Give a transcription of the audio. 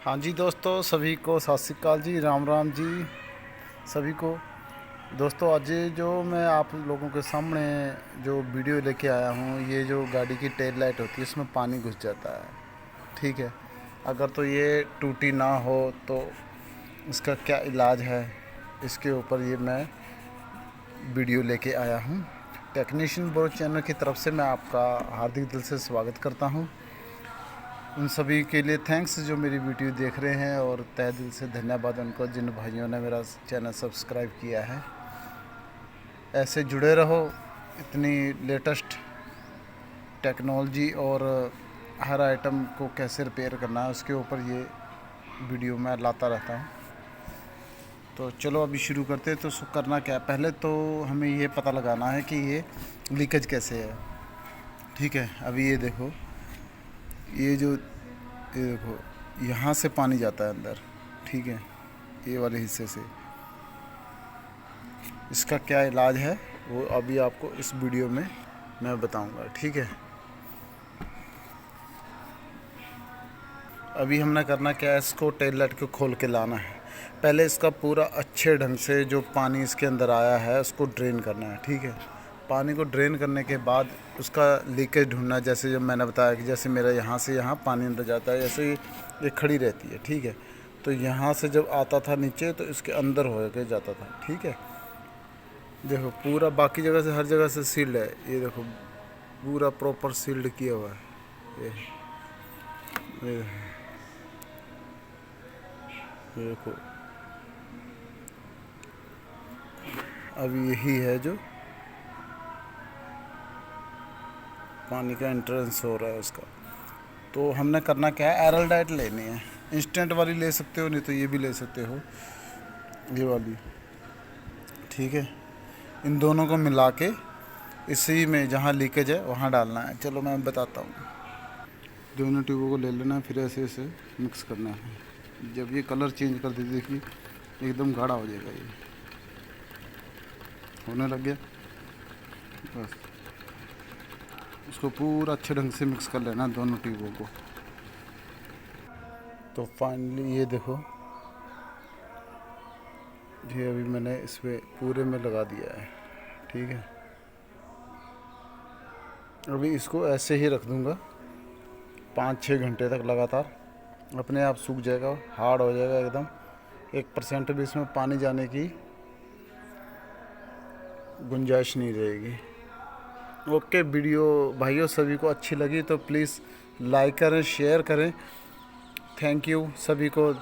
हाँ जी दोस्तों, सभी को सत श्री अकाल जी, राम राम जी सभी को। दोस्तों आज जो मैं आप लोगों के सामने जो वीडियो लेके आया हूँ, ये जो गाड़ी की टेल लाइट होती है इसमें पानी घुस जाता है। ठीक है, अगर तो ये टूटी ना हो तो इसका क्या इलाज है, इसके ऊपर ये मैं वीडियो लेके आया हूँ। टेक्नीशियन ब्रो चैनल की तरफ से मैं आपका हार्दिक दिल से स्वागत करता हूँ। उन सभी के लिए थैंक्स जो मेरी वीडियो देख रहे हैं, और तहे दिल से धन्यवाद उनको जिन भाइयों ने मेरा चैनल सब्सक्राइब किया है। ऐसे जुड़े रहो, इतनी लेटेस्ट टेक्नोलॉजी और हर आइटम को कैसे रिपेयर करना है उसके ऊपर ये वीडियो मैं लाता रहता हूँ। तो चलो अभी शुरू करते हैं। तो करना क्या है, पहले तो हमें ये पता लगाना है कि ये लीकेज कैसे है। ठीक है, अभी ये देखो, ये देखो, यहाँ से पानी जाता है अंदर। ठीक है, ये वाले हिस्से से। इसका क्या इलाज है वो अभी आपको इस वीडियो में मैं बताऊंगा। ठीक है, अभी हमने करना क्या है, इसको टेल लाइट को खोल के लाना है। पहले इसका पूरा अच्छे ढंग से जो पानी इसके अंदर आया है उसको ड्रेन करना है। ठीक है, पानी को ड्रेन करने के बाद उसका लीकेज ढूंढना, जैसे जब मैंने बताया कि जैसे मेरा यहाँ से यहाँ पानी अंदर जाता है, जैसे ये खड़ी रहती है। ठीक है, तो यहाँ से जब आता था नीचे तो इसके अंदर हो के जाता था। ठीक है, देखो पूरा बाकी जगह से हर जगह से सील्ड है। ये देखो पूरा प्रॉपर सील्ड किया हुआ है। ये देखो, अब यही है जो पानी का एंट्रेंस हो रहा है उसका। तो हमने करना क्या है, एरल डाइट लेनी है। इंस्टेंट वाली ले सकते हो, नहीं तो ये भी ले सकते हो, ये वाली। ठीक है, इन दोनों को मिला के इसी में जहाँ लीकेज है वहाँ डालना है। चलो मैं बताता हूँ। दोनों ट्यूबों को ले लेना है, फिर ऐसे ऐसे मिक्स करना है। जब ये कलर चेंज कर देते, देखिए एकदम गाढ़ा हो जाएगा। ये होने लग गया, बस उसको पूरा अच्छे ढंग से मिक्स कर लेना दोनों ट्यूबों को। तो फाइनली ये देखो, ये अभी मैंने इसमें पूरे में लगा दिया है। ठीक है, अभी इसको ऐसे ही रख दूँगा 5-6 घंटे तक लगातार। अपने आप सूख जाएगा, हार्ड हो जाएगा एकदम। 1% भी इसमें पानी जाने की गुंजाइश नहीं रहेगी। ओके, वीडियो भाइयों सभी को अच्छी लगी तो प्लीज़ लाइक करें, शेयर करें। थैंक यू सभी को।